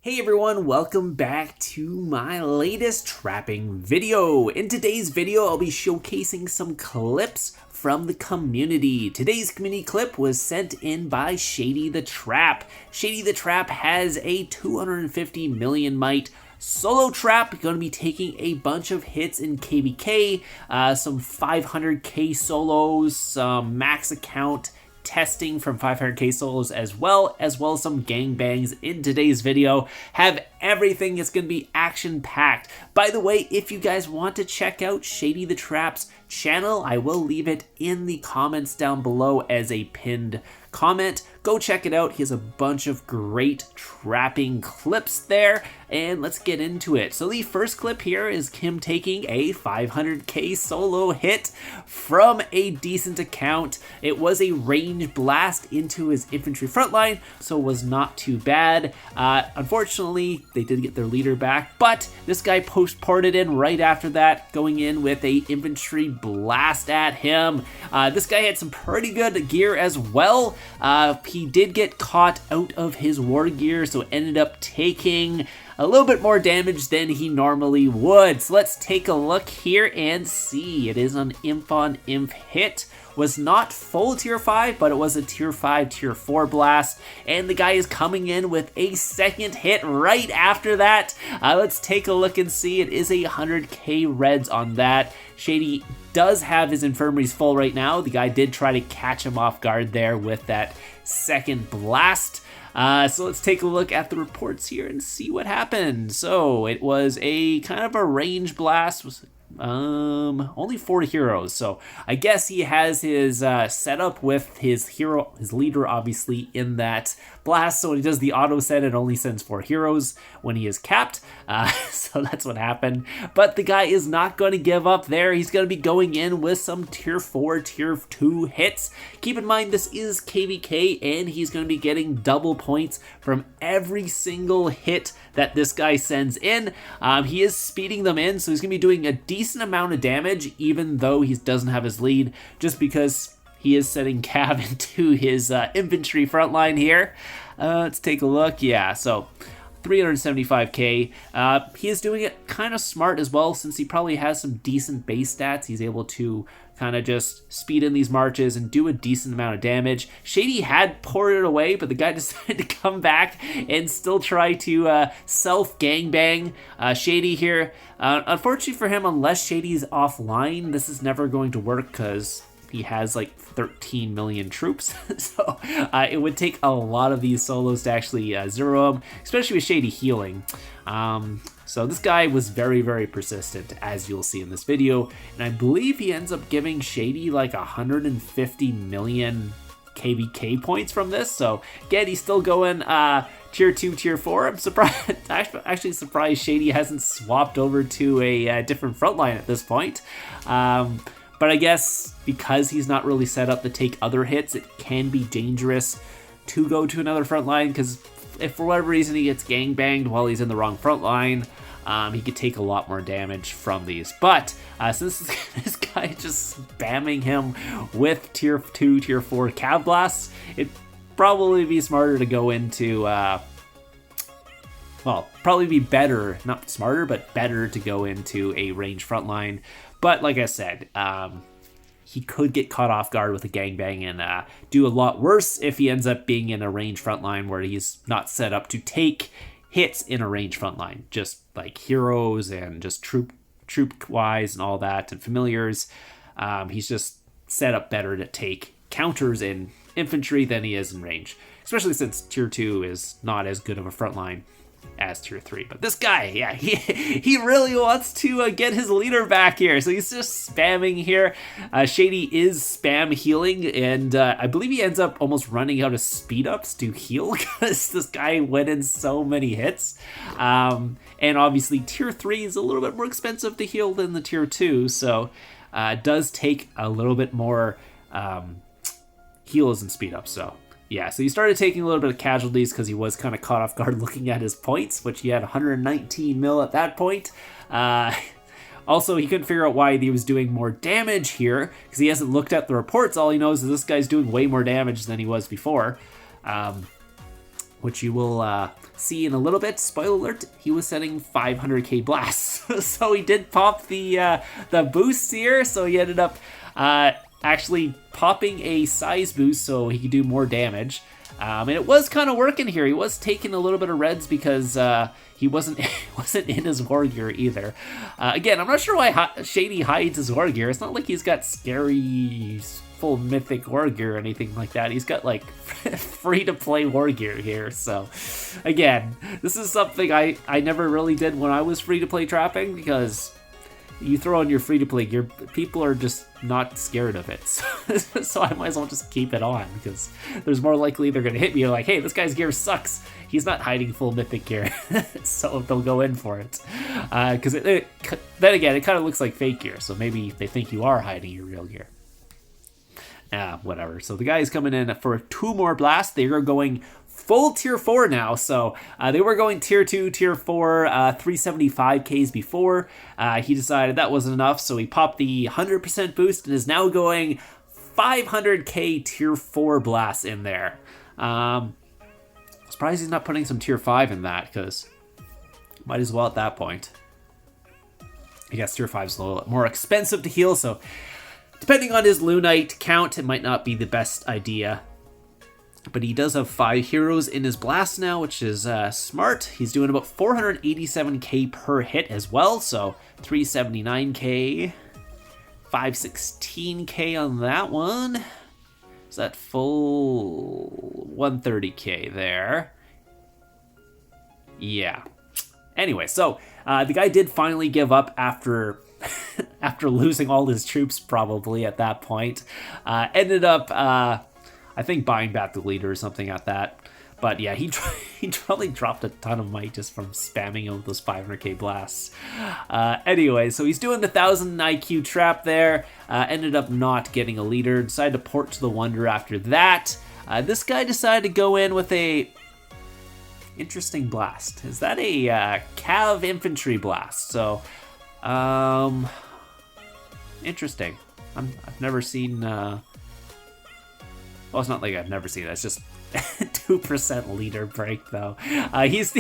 Hey everyone, welcome back to my latest trapping video. In today's video, I'll be showcasing some clips from the community. Today's community clip was sent in by Shady the Trap. Shady the Trap has a 250 million mite solo trap, going to be taking a bunch of hits in KVK, some 500k solos, some max account testing from 500k solos as well as some gangbangs in today's video. Have everything. It's going to be action-packed. By the way, if you guys want to check out Shady the Trap's channel, I will leave it in the comments down below as a pinned comment. Go check it out. He has a bunch of great trapping clips there, and let's get into it. So the first clip here is him taking a 500k solo hit from a decent account. It was a range blast into his infantry frontline, so it was not too bad. Unfortunately, they did get their leader back, but this guy post-ported in right after that, going in with a infantry blast at him. This guy had some pretty good gear as well. He did get caught out of his war gear, so ended up taking a little bit more damage than he normally would. So let's take a look here and see. It is an imp on imp hit. Was not full tier 5, but it was a tier 5, tier 4 blast, and the guy is coming in with a second hit right after that. Let's take a look and see. It is a 100k reds on that. Shady does have his infirmaries full right now. The guy did try to catch him off guard there with that second blast. So let's take a look at the reports here and see what happened. So it was a kind of a range blast. Only 4 heroes, so I guess he has his setup with his leader obviously in that blast, so when he does the auto set, it only sends 4 heroes when he is capped, so that's what happened. But the guy is not going to give up there. He's going to be going in with some tier 4, tier 2 hits. Keep in mind, this is KVK, and he's going to be getting double points from every single hit that this guy sends in. He is speeding them in, so he's going to be doing a decent amount of damage, even though he doesn't have his lead, just because he is setting cav into his infantry frontline here. Let's take a look. Yeah, so 375k. He is doing it kind of smart as well, since he probably has some decent base stats. He's able to kind of just speed in these marches and do a decent amount of damage. Shady had poured it away, but the guy decided to come back and still try to self-gangbang Shady here. Unfortunately for him, unless Shady's offline, this is never going to work because he has like 13 million troops, so it would take a lot of these solos to actually zero him, especially with Shady healing. So this guy was very, very persistent, as you'll see in this video, and I believe he ends up giving Shady like 150 million KVK points from this. So again, he's still going tier 2, tier 4. I'm surprised, actually surprised Shady hasn't swapped over to a different frontline at this point. But I guess because he's not really set up to take other hits, it can be dangerous to go to another front line, because if for whatever reason he gets gangbanged while he's in the wrong front line, he could take a lot more damage from these. But since this guy is just spamming him with tier 2, tier 4 cav blasts, it'd probably be smarter to go into, well, probably be better, not smarter, but better to go into a range front line. But like I said, he could get caught off guard with a gangbang and do a lot worse if he ends up being in a range front line where he's not set up to take hits in a range front line, just like heroes and just troop wise and all that, and familiars. He's just set up better to take counters in infantry than he is in range, especially since tier 2 is not as good of a front line as tier 3. But this guy, yeah, he really wants to get his leader back here, so he's just spamming here. Shady is spam healing, and I believe he ends up almost running out of speed ups to heal because this guy went in so many hits. And obviously tier 3 is a little bit more expensive to heal than the tier 2, so it does take a little bit more heals and speed ups. So yeah, so he started taking a little bit of casualties because he was kind of caught off guard looking at his points, which he had 119 mil at that point. Also, he couldn't figure out why he was doing more damage here because he hasn't looked at the reports. All he knows is this guy's doing way more damage than he was before. which you will see in a little bit. Spoiler alert, he was sending 500k blasts. So he did pop the boosts here, so he ended up actually popping a size boost so he could do more damage. And it was kind of working here. He was taking a little bit of reds because he wasn't in his war gear either. Again, I'm not sure why Shady hides his war gear. It's not like he's got scary full mythic war gear or anything like that. He's got like free-to-play war gear here. So again, this is something I never really did when I was free-to-play trapping, because you throw on your free-to-play gear, people are just not scared of it. So I might as well just keep it on, because there's more likely they're going to hit me. You're like, hey, this guy's gear sucks. He's not hiding full mythic gear. So they'll go in for it. Because then again, it kind of looks like fake gear. So maybe they think you are hiding your real gear. Whatever. So the guy's coming in for 2 more blasts. They are going full tier 4 now. So they were going tier 2, tier 4, 375Ks before. He decided that wasn't enough, so he popped the 100% boost and is now going 500k tier 4 blasts in there. Surprised he's not putting some tier 5 in that, because might as well at that point. I guess tier 5 is a little more expensive to heal, so depending on his Lunite count, it might not be the best idea. But he does have 5 heroes in his blast now, which is smart. He's doing about 487k per hit as well, so 379k, 516k on that one. Is that full 130k there? Yeah. Anyway, so the guy did finally give up after after losing all his troops probably at that point. Ended up, I think, buying back the leader or something at that. But yeah, he probably dropped a ton of might just from spamming him with those 500k blasts. Anyway, so he's doing the 1000 IQ trap there. Ended up not getting a leader. Decided to port to the Wonder after that. This guy decided to go in with a interesting blast. Is that a Cav infantry blast? So, interesting. I've never seen. Well, it's not like I've never seen it. It's just 2% leader break though. These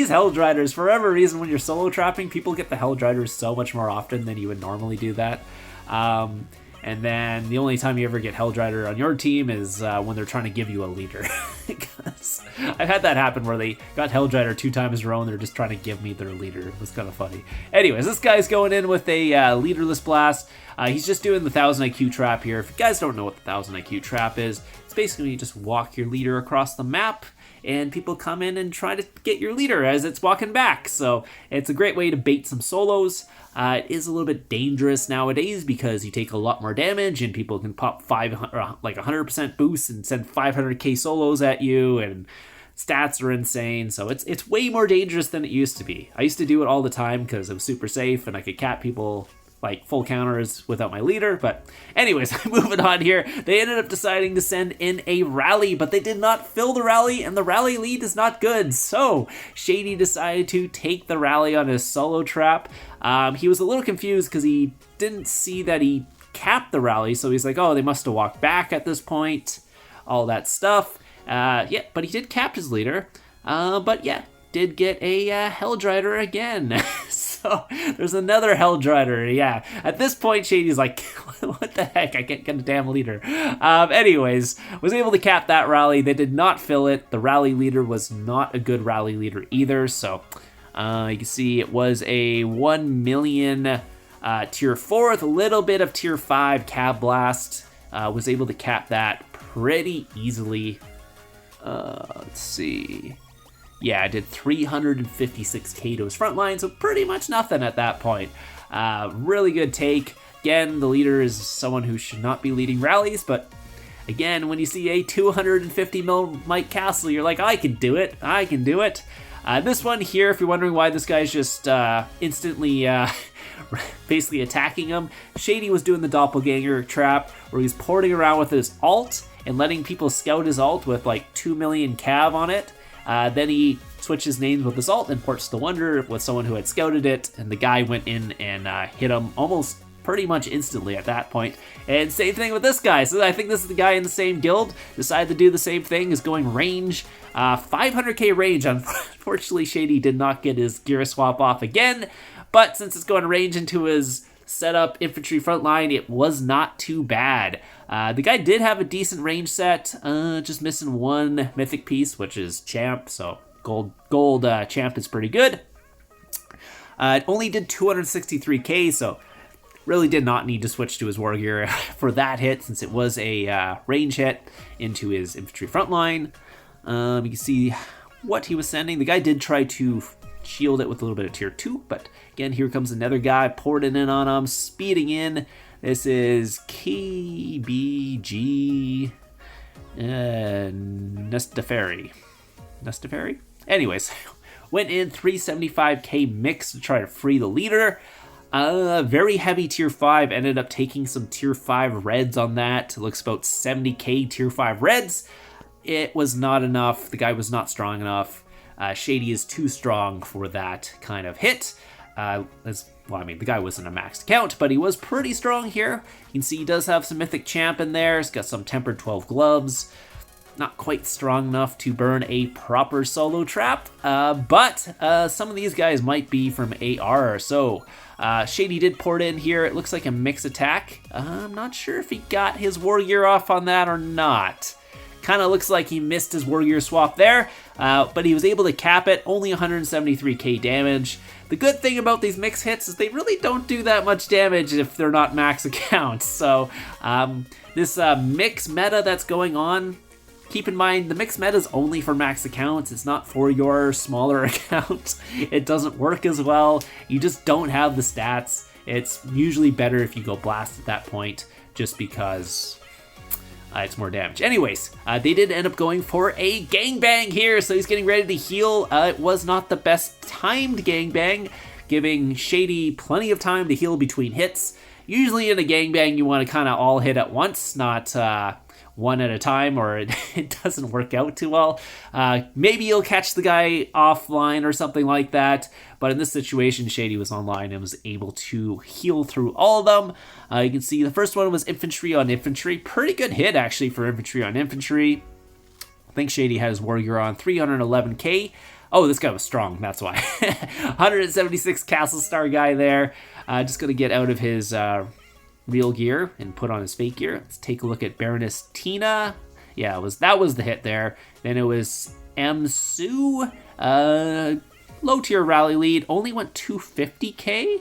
Helldriders, for whatever reason, when you're solo trapping, people get the Helldriders so much more often than you would normally do that. And then the only time you ever get Helldrider on your team is when they're trying to give you a leader. Because I've had that happen where they got Helldrider 2 times in a row and they're just trying to give me their leader. It was kind of funny. Anyways, this guy's going in with a leaderless blast. He's just doing the 1000 IQ trap here. If you guys don't know what the 1000 IQ trap is, it's basically you just walk your leader across the map and people come in and try to get your leader as it's walking back. So it's a great way to bait some solos. It is a little bit dangerous nowadays because you take a lot more damage and people can pop 100% boost and send 500k solos at you, and stats are insane. So it's way more dangerous than it used to be. I used to do it all the time because it was super safe and I could cap people like full counters without my leader. But anyways, moving on here, they ended up deciding to send in a rally, but they did not fill the rally, and the rally lead is not good. So Shady decided to take the rally on his solo trap. He was a little confused because he didn't see that he capped the rally, so he's like, oh, they must have walked back at this point, all that stuff. Yeah, but he did cap his leader. But yeah, did get a Helldrider again. So there's another Helldrider. Yeah, at this point Shady's like, what the heck, I can't get a damn leader. Anyways, was able to cap that rally. They did not fill it. The rally leader was not a good rally leader either. So you can see it was a 1 million tier 4 with a little bit of tier 5 Cav blast. Was able to cap that pretty easily. Let's see. Yeah, I did 356k to his front line, so pretty much nothing at that point. Really good take. Again, the leader is someone who should not be leading rallies, but again, when you see a 250 mil Mike Castle, you're like, I can do it, I can do it. This one here, if you're wondering why this guy's just instantly basically attacking him, Shady was doing the doppelganger trap where he's porting around with his ult and letting people scout his ult with like 2 million cav on it. Then he switches names with his ult and ports the Wonder with someone who had scouted it, and the guy went in and hit him almost pretty much instantly at that point. And same thing with this guy. So I think this is the guy in the same guild. Decided to do the same thing, is going range. 500k range. Unfortunately, Shady did not get his gear swap off again. But since it's going range into his setup infantry frontline, it was not too bad. The guy did have a decent range set, just missing one mythic piece, which is champ. So gold champ is pretty good. It only did 263k, so really did not need to switch to his war gear for that hit, since it was a range hit into his infantry frontline. You can see what he was sending. The guy did try to shield it with a little bit of tier 2, but again, here comes another guy, poured it in on him, speeding in. This is KBG Nestafari. Anyways, went in 375k mix to try to free the leader. Very heavy tier 5, ended up taking some tier 5 reds on that. It looks about 70k tier 5 reds. It was not enough. The guy was not strong enough. Shady is too strong for that kind of hit. Well, I mean, the guy wasn't a maxed account, but he was pretty strong here. You can see he does have some mythic champ in there. He's got some tempered 12 gloves. Not quite strong enough to burn a proper solo trap, but some of these guys might be from AR. So Shady did pour it in here. It looks like a mix attack. I'm not sure if he got his war gear off on that or not. Kind of looks like he missed his war gear swap there, but he was able to cap it. Only 173k damage. The good thing about these mix hits is they really don't do that much damage if they're not max accounts. So this mix meta that's going on, keep in mind, the mix meta is only for max accounts. It's not for your smaller account. It doesn't work as well. You just don't have the stats. It's usually better if you go blast at that point, just because it's more damage. Anyways, they did end up going for a gangbang here, so he's getting ready to heal. It was not the best timed gangbang, giving Shady plenty of time to heal between hits. Usually in a gangbang, you want to kind of all hit at once, not one at a time, or it doesn't work out too well. Maybe you'll catch the guy offline or something like that, but in this situation, Shady was online and was able to heal through all of them. You can see the first one was infantry on infantry. Pretty good hit, actually, for infantry on infantry. I think Shady had his war gear on 311k. Oh, this guy was strong, that's why. 176 Castle Star guy there. Just going to get out of his real gear and put on his fake gear. Let's take a look at Baroness Tina. Yeah, that was the hit there. Then it was Msu, low tier rally lead, only went 250k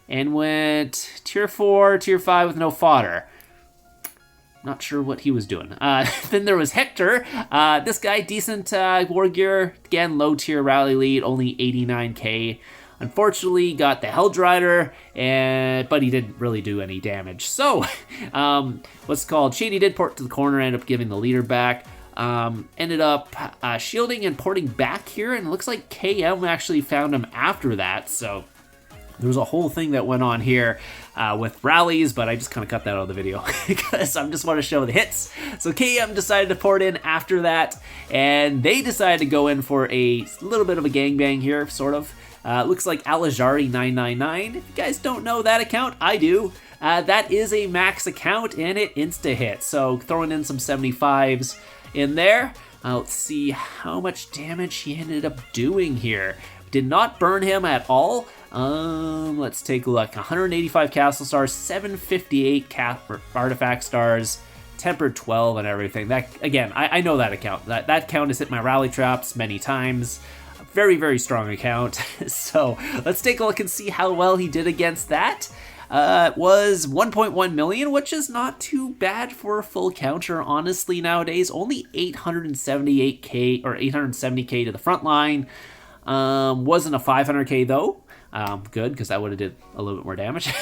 and went tier 4, tier 5 with no fodder. Not sure what he was doing. Then there was Hector. This guy, decent war gear. Again, low tier rally lead, only 89k. Unfortunately, got the Helldrider, but he didn't really do any damage. So, what's called, Shady did port to the corner, ended up giving the leader back. Ended up shielding and porting back here, and it looks like KM actually found him after that. So, there was a whole thing that went on here with rallies, but I just kind of cut that out of the video because I just want to show the hits. So KM decided to port in after that, and they decided to go in for a little bit of a gangbang here, sort of. Looks like Alajari999. If you guys don't know that account, I do. That is a max account, and it insta-hit. So throwing in some 75s in there. Let's see how much damage he ended up doing here. Did not burn him at all. Let's take a look. 185 Castle Stars, 758 Artifact Stars, Tempered 12 and everything. That, again, I know that account. That account has hit my rally traps many times. Very, very strong account. So let's take a look and see how well he did against that. It was 1.1 million, which is not too bad for a full counter, honestly, nowadays. Only 878k or 870k to the front line. Wasn't a 500k though. Good, because that would have did a little bit more damage.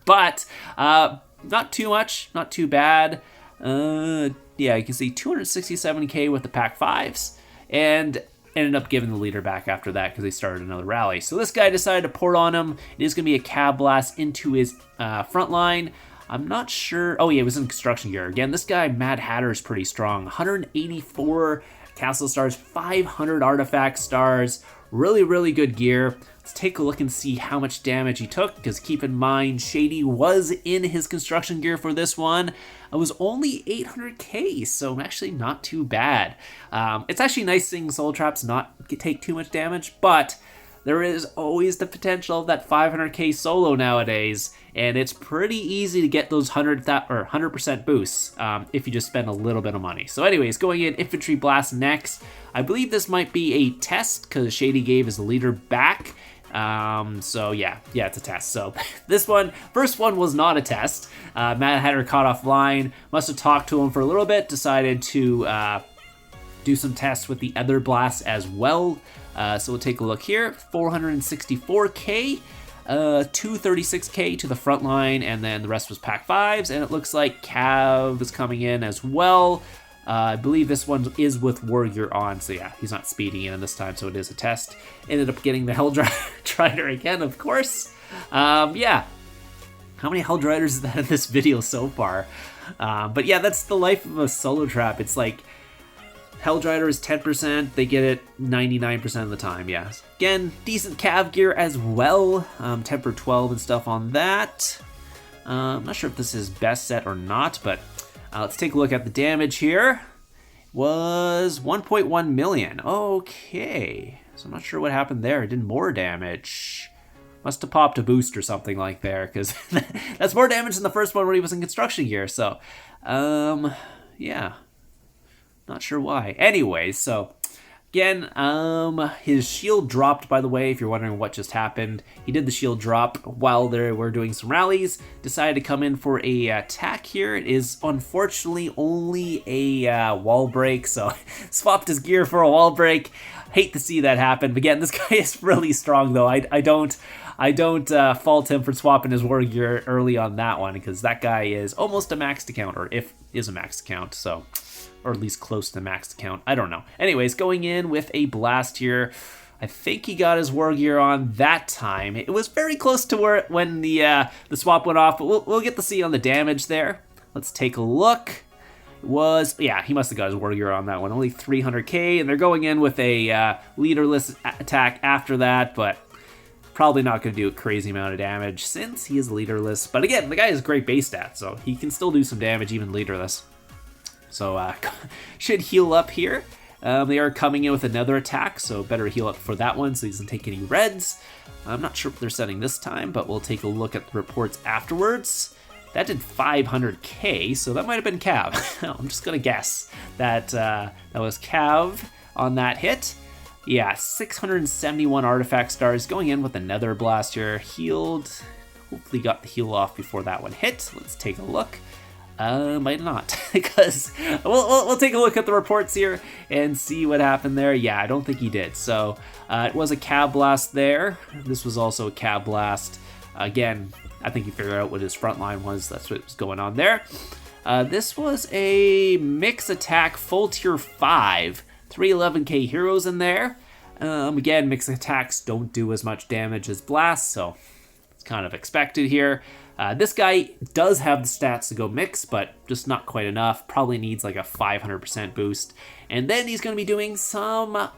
But not too much, not too bad. Yeah, you can see 267k with the pack 5s. And ended up giving the leader back after that because they started another rally. So this guy decided to port on him. It is going to be a cab blast into his front line. I'm not sure. Oh yeah, it was in construction gear. Again, this guy, Mad Hatter, is pretty strong. 184 Castle Stars, 500 Artifact Stars, really good gear. Let's take a look and see how much damage he took, because keep in mind, Shady was in his construction gear for this one. It was only 800k, so actually not too bad. It's actually nice seeing solo traps not take too much damage, but there is always the potential of that 500k solo nowadays, and it's pretty easy to get those 100% boosts if you just spend a little bit of money. So anyways, going in Infantry Blast next. I believe this might be a test, because Shady gave his leader back. So yeah, it's a test. So this one, first one was not a test. Mad Hatter caught offline, must have talked to him for a little bit, decided to do some tests with the other blasts as well. So we'll take a look here. 464k, 236k to the front line, and then the rest was pack 5s, and it looks like Cav is coming in as well. I believe this one is with Warrior on, so yeah, he's not speeding in this time, so it is a test. Ended up getting the Helldrider again, of course. Yeah, how many Helldriders is that in this video so far? But yeah, that's the life of a solo trap. It's like, Helldrider is 10%, they get it 99% of the time, yeah. Again, decent Cav gear as well, Temper 12 and stuff on that. I'm not sure if this is best set or not, but let's take a look at the damage here. Was 1.1 million. Okay, so I'm not sure what happened there. It did more damage. Must have popped a boost or something like there, because that's more damage than the first one when he was in construction gear. So, yeah, not sure why. Anyways, so again, his shield dropped, by the way, if you're wondering what just happened. He did the shield drop while they were doing some rallies, decided to come in for a attack here. It is unfortunately only a wall break, so swapped his gear for a wall break. Hate to see that happen, but again, this guy is really strong though. I don't fault him for swapping his war gear early on that one, because that guy is almost a maxed account, or if is a maxed account, so, or at least close to maxed account. I don't know. Anyways, going in with a blast here. I think he got his war gear on that time. It was very close to where when the swap went off, but we'll get to see on the damage there. Let's take a look. Yeah, he must have got his war gear on that one. Only 300k, and they're going in with a leaderless attack after that, but probably not going to do a crazy amount of damage since he is leaderless. But again, the guy has great base stats, so he can still do some damage even leaderless. So should heal up here. They are coming in with another attack, so better heal up for that one so he doesn't take any reds. I'm not sure what they're setting this time, but we'll take a look at the reports afterwards. That did 500k, so that might have been Cav. I'm just going to guess that that was Cav on that hit. Yeah, 671 artifact stars, going in with another blast here. Healed. Hopefully got the heal off before that one hit. Let's take a look. Might not, because we'll take a look at the reports here and see what happened there. Yeah, I don't think he did. So it was a Cav blast there. This was also a Cav blast. Again, I think he figured out what his front line was. That's what was going on there. This was a mix attack, full tier 5. 311k heroes in there. Again, mix attacks don't do as much damage as blasts, so it's kind of expected here. This guy does have the stats to go mix, but just not quite enough. Probably needs like a 500% boost. And then he's going to be doing some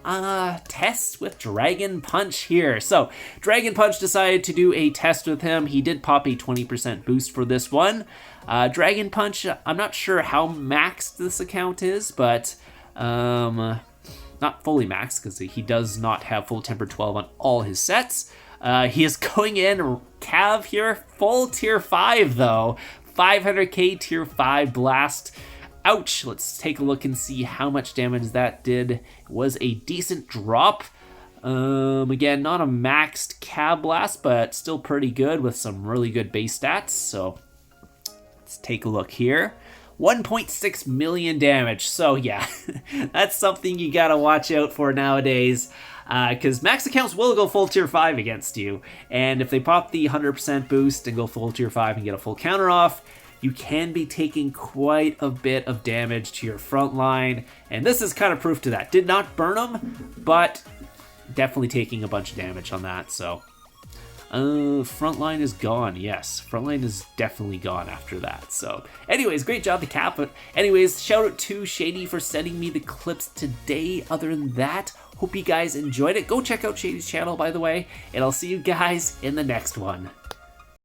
tests with Dragon Punch here. So Dragon Punch decided to do a test with him. He did pop a 20% boost for this one. Dragon Punch, I'm not sure how maxed this account is, but not fully maxed, because he does not have full temper 12 on all his sets. He is going in Cav here, full tier 5 though, 500k tier 5 blast. Ouch. Let's take a look and see how much damage that did. It was a decent drop. Again, not a maxed Cav blast, but still pretty good with some really good base stats. So let's take a look here. 1.6 million damage. So yeah, that's something you gotta watch out for nowadays, because max accounts will go full tier 5 against you, and if they pop the 100% boost and go full tier 5 and get a full counter off, you can be taking quite a bit of damage to your front line, and this is kind of proof to that. Did not burn them, but definitely taking a bunch of damage on that. So frontline is gone. Yes, frontline is definitely gone after that. So anyways, great job to Cap. But anyways, shout out to Shady for sending me the clips today. Other than that, Hope you guys enjoyed it. Go check out Shady's channel, by the way, and I'll see you guys in the next one.